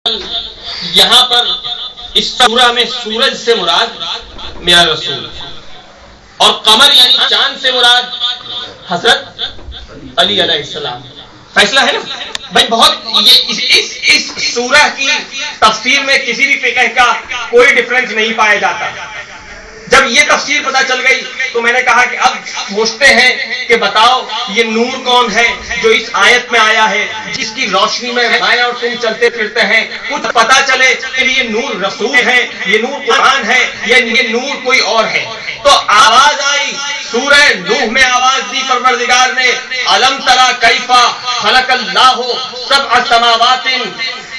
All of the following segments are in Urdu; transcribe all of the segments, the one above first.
یہاں پر اس سورہ میں سورج سے مراد میرا رسول اور قمر یعنی چاند سے مراد حضرت علی علیہ السلام. فیصلہ ہے نا بھائی. بہت اس سورہ کی تفسیر میں کسی بھی فقہ کا کوئی ڈفرنس نہیں پایا جاتا. جب یہ تفسیر پتہ چل گئی تو میں نے کہا کہ اب پوچھتے ہیں کہ بتاؤ یہ نور کون ہے جو اس آیت میں آیا ہے, جس کی روشنی میں میں اور تم چلتے پھرتے ہیں. کچھ پتہ چلے کہ یہ نور رسول ہے, یہ نور قرآن ہے, یا یہ نور کوئی اور ہے. تو آواز آئی, سورہ نوح میں آواز دی پروردگار نے, الم تری کیف خلق اللہ سبع سماوات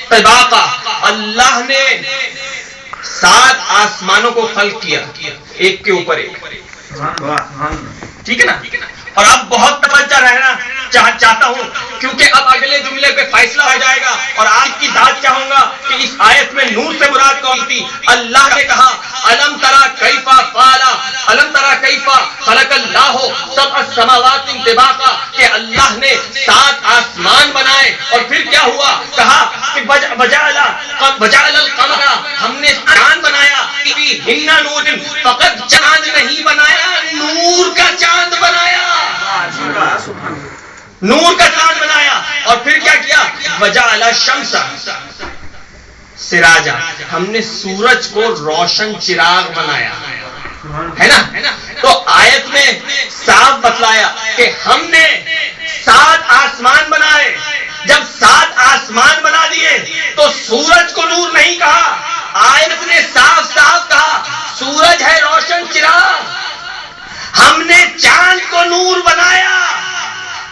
طباقا. اللہ نے 7 آسمانوں کو خلق کیا ایک کے اوپر ایک. ٹھیک ہے نا. اور اب بہت توجہ رہنا چاہتا ہوں کیونکہ اب اگلے جملے پہ فیصلہ ہو جائے گا اور آج کی بات چاہوں گا کہ اس آیت میں نور سے مراد کون تھی. اللہ نے کہا الم تری کیف فعل الم تری کیف خلق اللہ سبع سماوات طباقا, کہ اللہ نے 7 آسمان بنائے اور پھر کیا ہوا, کہا کہ وجعل القمر, ہم نے چاند بنایا, فیہن نور, فقط چاند نہیں بنایا, نور کا چاند بنایا, نور کا چاند بنایا. اور پھر کیا کیا, وجعل الشمس سراجا, ہم نے سورج کو روشن چراغ بنایا. ہے نا. تو آیت میں صاف بتلایا کہ ہم نے 7 آسمان بنائے. جب 7 آسمان بنا دیے تو سورج کو نور نہیں کہا, آیت نے صاف صاف کہا سورج ہے روشن چراغ. ہم نے چاند کو نور بنایا.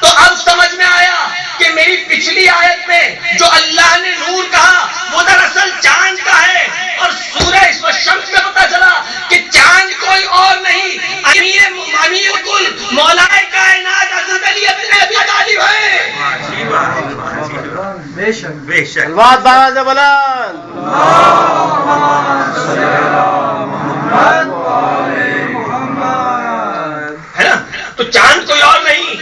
تو اب سمجھ میں آیا کہ میری پچھلی آیت میں جو اللہ نے نور کہا وہ دراصل چاند کا ہے, اور سورج و شمس میں پتا چلا کہ چاند کوئی اور نہیں, امیر کل مولا کائنات حضرت علی ابن ابی طالب ہے. بے شک بے شک. اللہ باز بلند. ہے نا. تو چاند کوئی اور نہیں,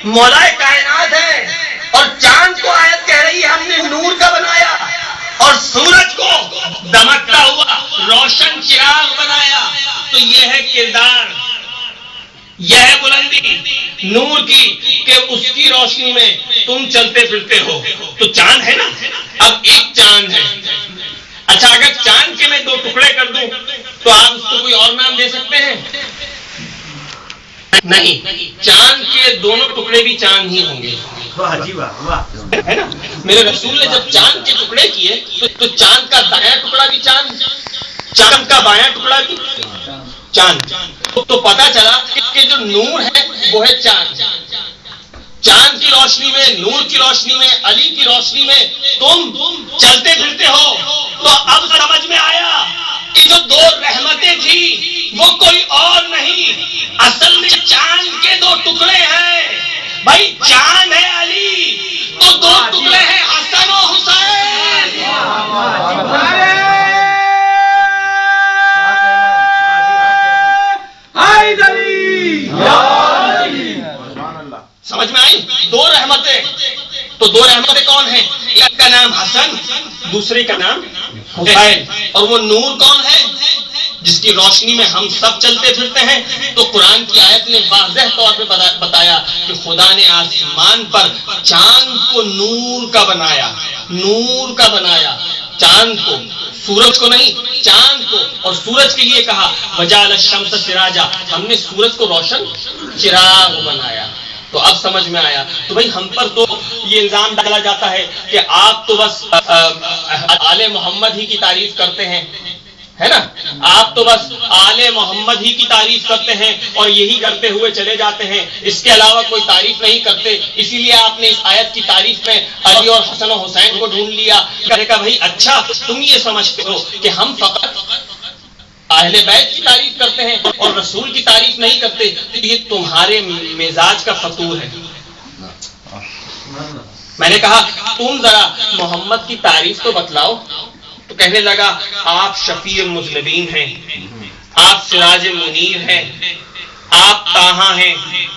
مولا کائنات ہے. اور چاند کو آیت کہہ رہی ہے ہم نے نور کا بنایا, اور سورج کو دمکتا ہوا روشن چراغ بنایا. تو یہ ہے کردار, یہ ہے بلندی نور کی کہ اس کی روشنی میں تم چلتے پھرتے ہو. تو چاند ہے نا. اب ایک چاند ہے. اچھا اگر چاند کے میں 2 ٹکڑے کر دوں تو آپ اس کو کوئی اور نام دے سکتے ہیں؟ نہیں, چاند کے دونوں ٹکڑے بھی چاند ہی ہوں گے. ہے نا. میرے رسول نے جب چاند کے ٹکڑے کیے تو چاند کا دایاں ٹکڑا بھی چاند, چاند کا بایاں ٹکڑا بھی چاند. تو پتا چلا کہ جو نور ہے وہ ہے چاند. چاند کی روشنی میں, نور کی روشنی میں, علی کی روشنی میں تم چلتے پھرتے ہو. تو اب سمجھ میں آیا کہ جو 2 رحمتیں تھی وہ کوئی اور نہیں, اصل میں چاند کے 2 ٹکڑے ہیں. بھائی چاند ہے علی تو 2 ٹکڑے ہیں حسن و حسین. سمجھ میں آئی 2 رحمتیں. تو 2 رحمتیں کون ہیں؟ ایک کا نام حسن, دوسرے کا نام حسین. اور وہ نور کون ہے جس کی روشنی میں ہم سب چلتے پھرتے ہیں. تو قرآن کی آیت نے واضح طور پہ بتایا کہ خدا نے آسمان پر چاند کو نور کا بنایا, نور کا بنایا چاند کو, سورج کو نہیں, چاند کو. اور سورج کے لیے کہا وجعل الشمس سراجا, ہم نے سورج کو روشن چراغ بنایا. تو اب سمجھ میں آیا. تو بھائی ہم پر تو یہ الزام ڈالا جاتا ہے کہ آپ تو بس آل محمد ہی کی تعریف کرتے ہیں, ہے نا. آپ تو بس آل محمد ہی کی تعریف کرتے ہیں اور یہی کرتے ہوئے چلے جاتے ہیں, اس کے علاوہ کوئی تعریف نہیں کرتے. اسی لیے آپ نے اس آیت کی تعریف میں علی اور حسن و حسین کو ڈھونڈ لیا. کہنے کا بھائی اچھا تم یہ سمجھتے ہو کہ ہم فقط اہل بیت کی تعریف کرتے ہیں اور رسول کی تعریف نہیں کرتے, تو یہ تمہارے مزاج کا فطور ہے. میں نے کہا تم ذرا محمد کی تعریف تو بتلاؤ. تو کہنے لگا آپ شفیع المذنبین ہیں, آپ سراج منیر ہیں, آپ طٰہٰ ہیں،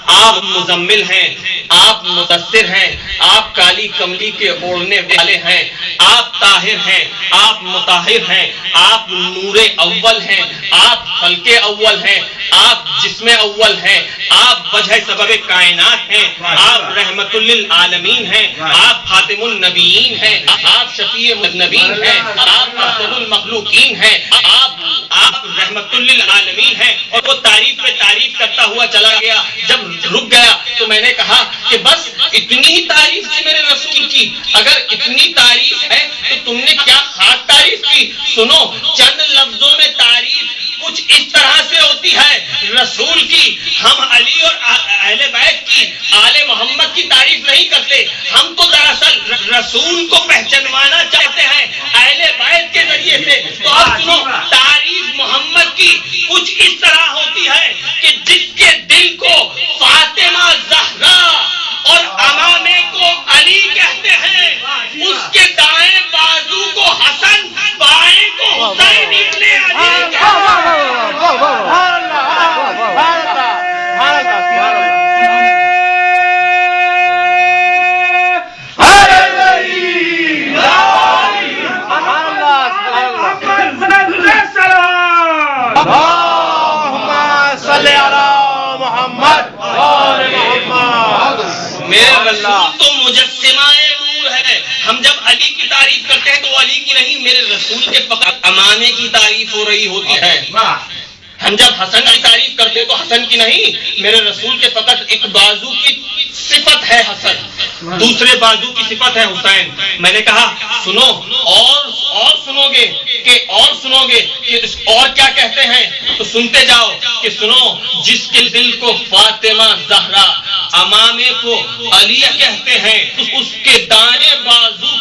آپ مزمل ہیں، آپ مدثر ہیں، آپ کالی کملی کے اوڑھنے والے ہیں، آپ طاہر ہیں، آپ مطہر ہیں، آپ نور اول ہیں، آپ خلق اول ہیں، آپ جسم اول ہیں، آپ وجہ سبب کائنات ہیں، آپ رحمت للعالمین ہیں، آپ خاتم النبیین ہیں، آپ شفیع مذنبین ہیں، آپ افضل المخلوقین ہیں، آپ رحمت للعالمین ہیں۔ اور وہ تعریف پہ تعریف کرتا ہوا چلا گیا۔ جب رک گیا تو میں نے کہا کہ بس اتنی ہی تعریف تھی میرے رسول کی؟ اگر اتنی تعریف ہے تو تم نے کیا خاص تعریف کی؟ سنو، چند لفظوں میں تعریف کچھ اس طرح سے ہوتی ہے رسول کی۔ ہم علی اور اہل بیت کی، آل محمد کی تعریف نہیں کرتے، ہم تو دراصل رسول کو پہچانوانا چاہتے ہیں اہل بیت کے ذریعے سے۔ تو اب سنو، تعریف محمد کی کچھ اس طرح ہوتی ہے کہ جس کے دل کو فاطمہ زہرا اور امامے کو علی کہتے ہیں، اس کے دائیں بازو کو حسن، بائیں کو حسین ابن علی کہتے ہیں۔ میرے رسول تو مجسمہ نور ہے۔ ہم جب علی کی تعریف کرتے ہیں تو علی کی نہیں، میرے رسول کے فقط امامے کی تعریف ہو رہی ہوتی ہے۔ ہم جب حسن کی تعریف کرتے ہیں تو حسن کی نہیں، میرے رسول کے فقط ایک بازو کی صفت ہے حسن، دوسرے بازو کی صفت ہے حسین۔ میں نے کہا سنو، اور سنو گے کہ اور کیا کہتے ہیں تو سنتے جاؤ کہ سنو، جس کے دل کو فاطمہ زہرا، امامے کو علی کہتے ہیں، اس کے دائیں بازو